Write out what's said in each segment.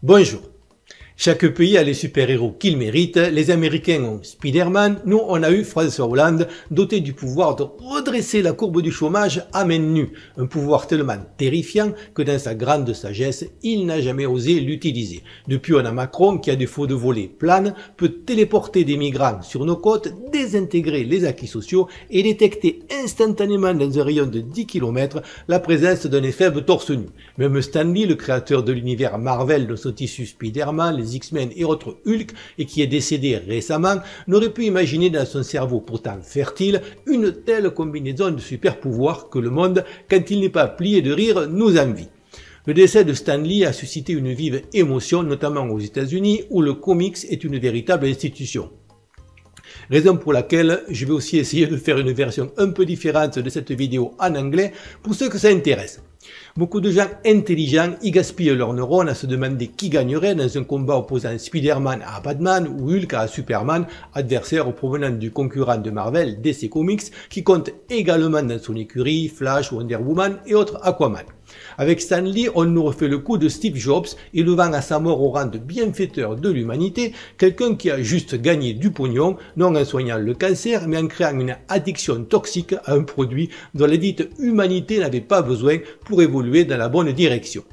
Bonjour. Chaque pays a les super-héros qu'il mérite. Les Américains ont Spider-Man. Nous, on a eu François Hollande, doté du pouvoir de redresser la courbe du chômage à main nue. Un pouvoir tellement terrifiant que dans sa grande sagesse, il n'a jamais osé l'utiliser. Depuis, on a Macron qui, à défaut de voler plane, peut téléporter des migrants sur nos côtes, désintégrer les acquis sociaux et détecter instantanément dans un rayon de 10 km la présence d'un éphèbe torse nu. Même Stan Lee, le créateur de l'univers Marvel de son tissu Spider-Man, les X-Men et autres Hulk, et qui est décédé récemment, n'aurait pu imaginer dans son cerveau pourtant fertile une telle combinaison de super pouvoirs que le monde, quand il n'est pas plié de rire, nous envie. Le décès de Stan Lee a suscité une vive émotion, notamment aux États-Unis, où le comics est une véritable institution. Raison pour laquelle je vais aussi essayer de faire une version un peu différente de cette vidéo en anglais pour ceux que ça intéresse. Beaucoup de gens intelligents y gaspillent leurs neurones à se demander qui gagnerait dans un combat opposant Spider-Man à Batman ou Hulk à Superman, adversaire provenant du concurrent de Marvel, DC Comics, qui compte également dans son écurie Flash, Wonder Woman et autres Aquaman. Avec Stan Lee, on nous refait le coup de Steve Jobs, élevant à sa mort au rang de bienfaiteur de l'humanité, quelqu'un qui a juste gagné du pognon, non en soignant le cancer, mais en créant une addiction toxique à un produit dont la dite humanité n'avait pas besoin pour évoluer dans la bonne direction.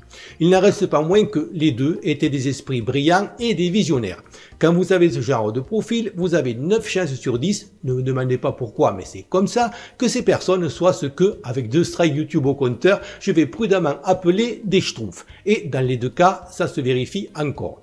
Il n'en reste pas moins que les deux étaient des esprits brillants et des visionnaires. Quand vous avez ce genre de profil, vous avez 9 chances sur 10, ne me demandez pas pourquoi, mais c'est comme ça, que ces personnes soient ce que, avec 2 strikes YouTube au compteur, je vais prudemment appeler des schtroumpfs. Et dans les deux cas, ça se vérifie encore.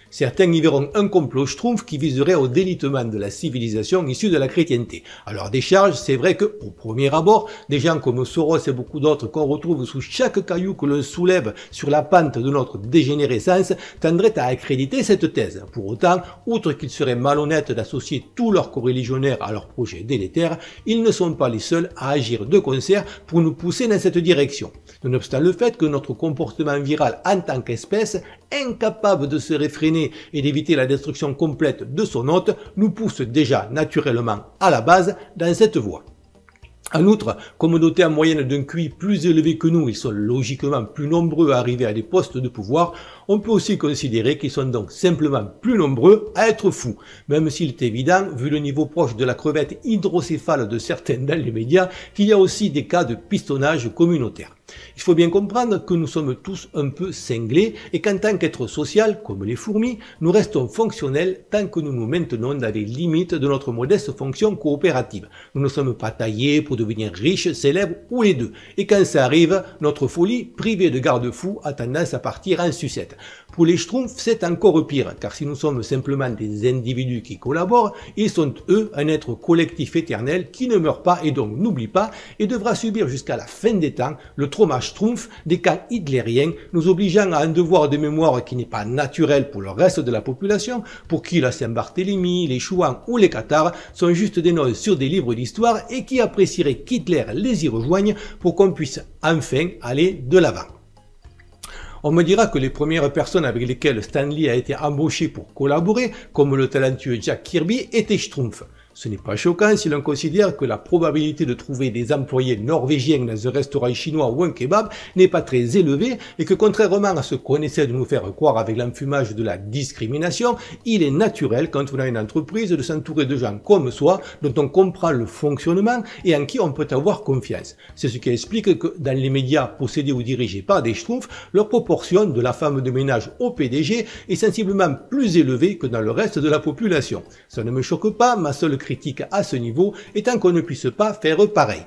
Certains y verront un complot schtroumpf qui viserait au délitement de la civilisation issue de la chrétienté. Alors des charges, c'est vrai que, au premier abord, des gens comme Soros et beaucoup d'autres qu'on retrouve sous chaque caillou que l'on soulève sur la pente de notre dégénérescence, tendraient à accréditer cette thèse. Pour autant, outre qu'il serait malhonnête d'associer tous leurs coreligionnaires à leurs projets délétères, ils ne sont pas les seuls à agir de concert pour nous pousser dans cette direction. Nonobstant le fait que notre comportement viral en tant qu'espèce, incapable de se réfréner et d'éviter la destruction complète de son hôte, nous pousse déjà naturellement à la base dans cette voie. En outre, comme dotés en moyenne d'un QI plus élevé que nous, ils sont logiquement plus nombreux à arriver à des postes de pouvoir, on peut aussi considérer qu'ils sont donc simplement plus nombreux à être fous, même s'il est évident, vu le niveau proche de la crevette hydrocéphale de certains dans les médias, qu'il y a aussi des cas de pistonnage communautaire. Il faut bien comprendre que nous sommes tous un peu cinglés et qu'en tant qu'être social, comme les fourmis, nous restons fonctionnels tant que nous nous maintenons dans les limites de notre modeste fonction coopérative. Nous ne sommes pas taillés pour devenir riches, célèbres ou les deux. Et quand ça arrive, notre folie, privée de garde-fous, a tendance à partir en sucette. Pour les schtroumpfs, c'est encore pire, car si nous sommes simplement des individus qui collaborent, ils sont eux un être collectif éternel qui ne meurt pas et donc n'oublie pas et devra subir jusqu'à la fin des temps le trauma schtroumpf des camps hitlériens, nous obligeant à un devoir de mémoire qui n'est pas naturel pour le reste de la population, pour qui la Saint-Barthélemy, les Chouans ou les Cathares sont juste des noms sur des livres d'histoire et qui apprécieraient qu'Hitler les y rejoigne pour qu'on puisse enfin aller de l'avant. On me dira que les premières personnes avec lesquelles Stan Lee a été embauché pour collaborer, comme le talentueux Jack Kirby, étaient schtroumpfs. Ce n'est pas choquant si l'on considère que la probabilité de trouver des employés norvégiens dans un restaurant chinois ou un kebab n'est pas très élevée et que contrairement à ce qu'on essaie de nous faire croire avec l'enfumage de la discrimination, il est naturel quand on a une entreprise de s'entourer de gens comme soi, dont on comprend le fonctionnement et en qui on peut avoir confiance. C'est ce qui explique que dans les médias possédés ou dirigés par des schtroumpfs, leur proportion de la femme de ménage au PDG est sensiblement plus élevée que dans le reste de la population. Ça ne me choque pas, ma seule critique à ce niveau étant qu'on ne puisse pas faire pareil.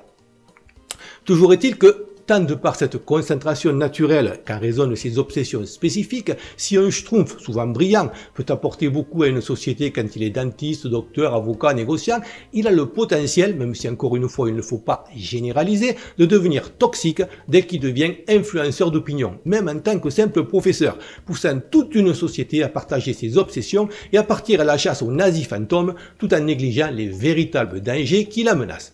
Toujours est-il que, tant de par cette concentration naturelle qu'en raison de ses obsessions spécifiques, si un schtroumpf, souvent brillant, peut apporter beaucoup à une société quand il est dentiste, docteur, avocat, négociant, il a le potentiel, même si encore une fois il ne faut pas généraliser, de devenir toxique dès qu'il devient influenceur d'opinion, même en tant que simple professeur, poussant toute une société à partager ses obsessions et à partir à la chasse aux nazis fantômes, tout en négligeant les véritables dangers qui la menacent.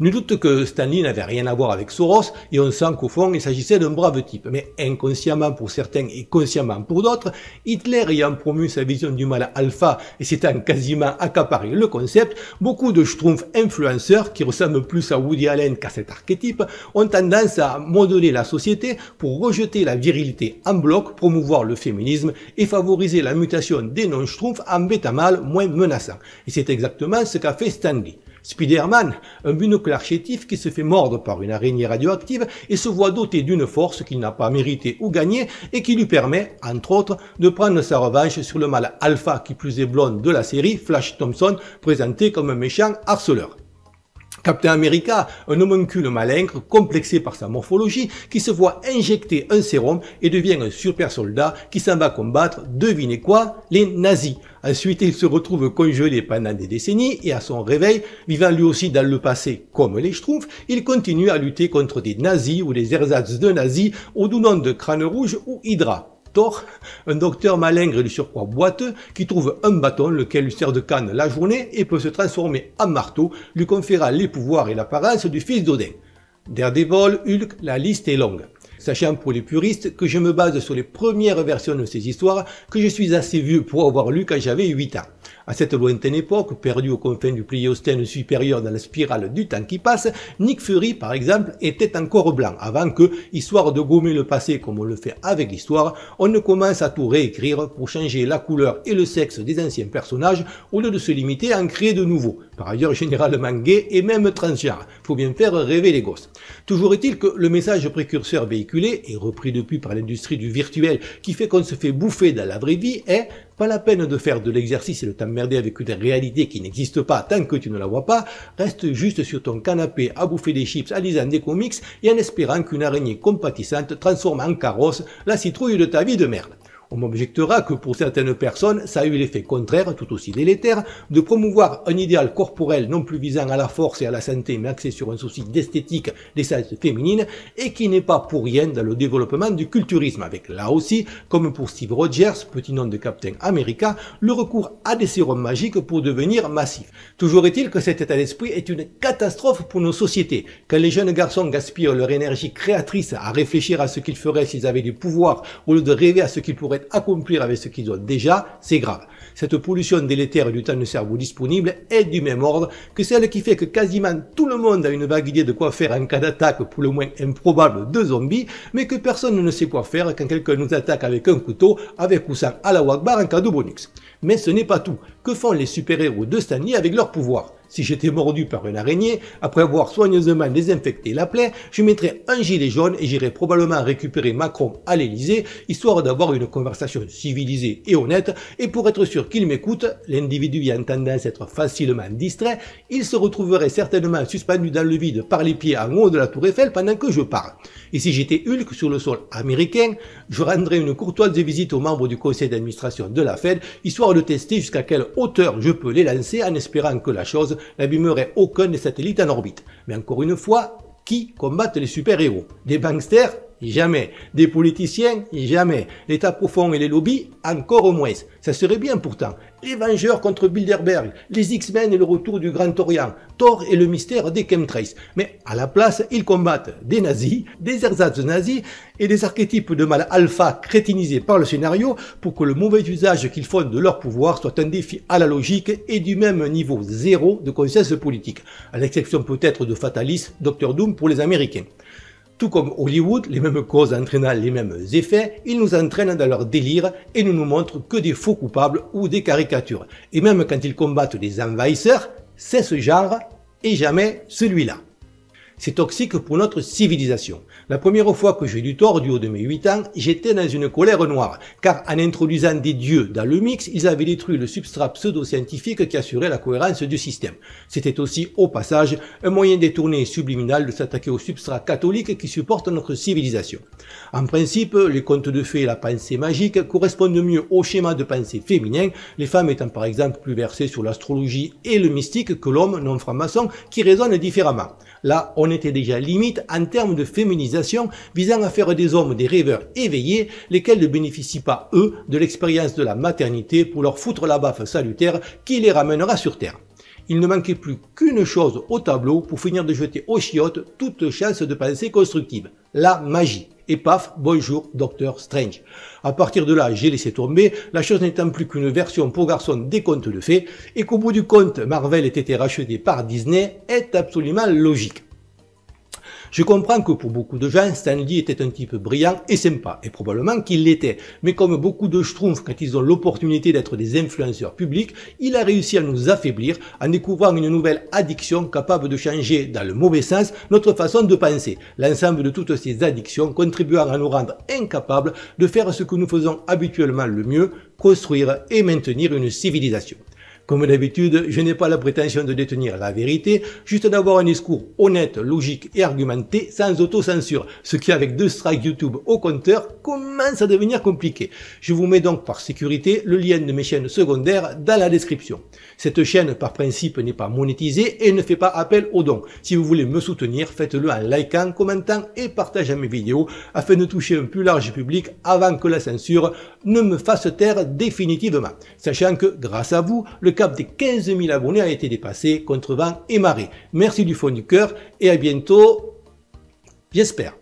Nul doute que Stanley n'avait rien à voir avec Soros et on sent qu'au fond il s'agissait d'un brave type. Mais inconsciemment pour certains et consciemment pour d'autres, Hitler ayant promu sa vision du mal alpha et s'étant quasiment accaparé le concept, beaucoup de schtroumpfs influenceurs qui ressemblent plus à Woody Allen qu'à cet archétype ont tendance à modeler la société pour rejeter la virilité en bloc, promouvoir le féminisme et favoriser la mutation des non-schtroumpfs en bêta-mâles moins menaçants. Et c'est exactement ce qu'a fait Stanley. Spider-Man, un binoculaire chétif qui se fait mordre par une araignée radioactive et se voit doté d'une force qu'il n'a pas méritée ou gagnée et qui lui permet, entre autres, de prendre sa revanche sur le mâle alpha qui plus est blonde de la série, Flash Thompson, présenté comme un méchant harceleur. Captain America, un homoncule malingre, complexé par sa morphologie, qui se voit injecter un sérum et devient un super soldat qui s'en va combattre, devinez quoi, les nazis. Ensuite, il se retrouve congelé pendant des décennies et à son réveil, vivant lui aussi dans le passé comme les Schtroumpfs, il continue à lutter contre des nazis ou des ersatz de nazis au doux nom de Crâne Rouge ou Hydra. Thor, un docteur malingre et du surcroît boiteux qui trouve un bâton lequel lui sert de canne la journée et peut se transformer en marteau, lui conférant les pouvoirs et l'apparence du fils d'Odin. Daredevil, Hulk, la liste est longue. Sachant pour les puristes que je me base sur les premières versions de ces histoires que je suis assez vieux pour avoir lu quand j'avais 8 ans. À cette lointaine époque, perdu aux confins du Pléistocène supérieur dans la spirale du temps qui passe, Nick Fury, par exemple, était encore blanc, avant que, histoire de gommer le passé comme on le fait avec l'histoire, on ne commence à tout réécrire pour changer la couleur et le sexe des anciens personnages au lieu de se limiter à en créer de nouveaux, par ailleurs généralement gays et même transgenres. Faut bien faire rêver les gosses. Toujours est-il que le message précurseur véhiculé, et repris depuis par l'industrie du virtuel qui fait qu'on se fait bouffer dans la vraie vie, est pas la peine de faire de l'exercice et de t'emmerder avec une réalité qui n'existe pas tant que tu ne la vois pas, reste juste sur ton canapé à bouffer des chips en lisant des comics et en espérant qu'une araignée compatissante transforme en carrosse la citrouille de ta vie de merde. On m'objectera que pour certaines personnes, ça a eu l'effet contraire, tout aussi délétère, de promouvoir un idéal corporel non plus visant à la force et à la santé, mais axé sur un souci d'esthétique des sexes féminines, et qui n'est pas pour rien dans le développement du culturisme, avec là aussi, comme pour Steve Rogers, petit nom de Captain America, le recours à des sérums magiques pour devenir massif. Toujours est-il que cet état d'esprit est une catastrophe pour nos sociétés. Quand les jeunes garçons gaspillent leur énergie créatrice à réfléchir à ce qu'ils feraient s'ils avaient des pouvoirs, au lieu de rêver à ce qu'ils pourraient accomplir avec ce qu'ils ont déjà, c'est grave. Cette pollution délétère du temps de cerveau disponible est du même ordre que celle qui fait que quasiment tout le monde a une vague idée de quoi faire en cas d'attaque pour le moins improbable de zombies, mais que personne ne sait quoi faire quand quelqu'un nous attaque avec un couteau, avec ou sans Allahu Akbar en cadeau bonus. Mais ce n'est pas tout. Que font les super-héros de Stanley avec leurs pouvoirs? Si j'étais mordu par une araignée, après avoir soigneusement désinfecté la plaie, je mettrais un gilet jaune et j'irais probablement récupérer Macron à l'Elysée, histoire d'avoir une conversation civilisée et honnête, et pour être sûr qu'il m'écoute, l'individu ayant tendance à être facilement distrait, il se retrouverait certainement suspendu dans le vide par les pieds en haut de la tour Eiffel pendant que je parle. Et si j'étais Hulk sur le sol américain, je rendrais une courtoise visite aux membres du conseil d'administration de la Fed, histoire de tester jusqu'à quelle hauteur je peux les lancer en espérant que la chose n'abîmerait aucun des satellites en orbite. Mais encore une fois, qui combattent les super-héros? Des banksters? Jamais. Des politiciens? Jamais. L'État profond et les lobbies? Encore moins. Ça serait bien pourtant. Les Vengeurs contre Bilderberg, les X-Men et le retour du Grand Orient, Thor et le mystère des chemtrails. Mais à la place, ils combattent des nazis, des ersatz nazis et des archétypes de mal alpha crétinisés par le scénario pour que le mauvais usage qu'ils font de leur pouvoir soit un défi à la logique et du même niveau zéro de conscience politique. À l'exception peut-être de Fatalis, Dr Doom pour les Américains. Tout comme Hollywood, les mêmes causes entraînant les mêmes effets, ils nous entraînent dans leur délire et ne nous montrent que des faux coupables ou des caricatures. Et même quand ils combattent des envahisseurs, c'est ce genre et jamais celui-là. C'est toxique pour notre civilisation. La première fois que j'ai lu Thor du haut de mes 8 ans, j'étais dans une colère noire, car en introduisant des dieux dans le mix, ils avaient détruit le substrat pseudo-scientifique qui assurait la cohérence du système. C'était aussi, au passage, un moyen détourné et subliminal de s'attaquer au substrat catholique qui supporte notre civilisation. En principe, les contes de fées et la pensée magique correspondent mieux au schéma de pensée féminin, les femmes étant par exemple plus versées sur l'astrologie et le mystique que l'homme non franc-maçon qui raisonne différemment. Là, on était déjà limite en termes de féminisation visant à faire des hommes des rêveurs éveillés, lesquels ne bénéficient pas, eux, de l'expérience de la maternité pour leur foutre la baffe salutaire qui les ramènera sur Terre. Il ne manquait plus qu'une chose au tableau pour finir de jeter aux chiottes toute chance de pensée constructive. La magie. Et paf, bonjour Docteur Strange. À partir de là, j'ai laissé tomber, la chose n'étant plus qu'une version pour garçons des contes de fées, et qu'au bout du compte, Marvel ait été racheté par Disney est absolument logique. Je comprends que pour beaucoup de gens, Stan Lee était un type brillant et sympa, et probablement qu'il l'était. Mais comme beaucoup de schtroumpfs quand ils ont l'opportunité d'être des influenceurs publics, il a réussi à nous affaiblir en découvrant une nouvelle addiction capable de changer, dans le mauvais sens, notre façon de penser. L'ensemble de toutes ces addictions contribuant à nous rendre incapables de faire ce que nous faisons habituellement le mieux, construire et maintenir une civilisation. Comme d'habitude, je n'ai pas la prétention de détenir la vérité, juste d'avoir un discours honnête, logique et argumenté sans autocensure, ce qui avec 2 strikes YouTube au compteur commence à devenir compliqué. Je vous mets donc par sécurité le lien de mes chaînes secondaires dans la description. Cette chaîne par principe n'est pas monétisée et ne fait pas appel aux dons. Si vous voulez me soutenir, faites-le en likant, commentant et partageant mes vidéos afin de toucher un plus large public avant que la censure ne me fasse taire définitivement. Sachant que grâce à vous, le cap des 15 000 abonnés a été dépassé contre vent et marée. Merci du fond du cœur et à bientôt, j'espère.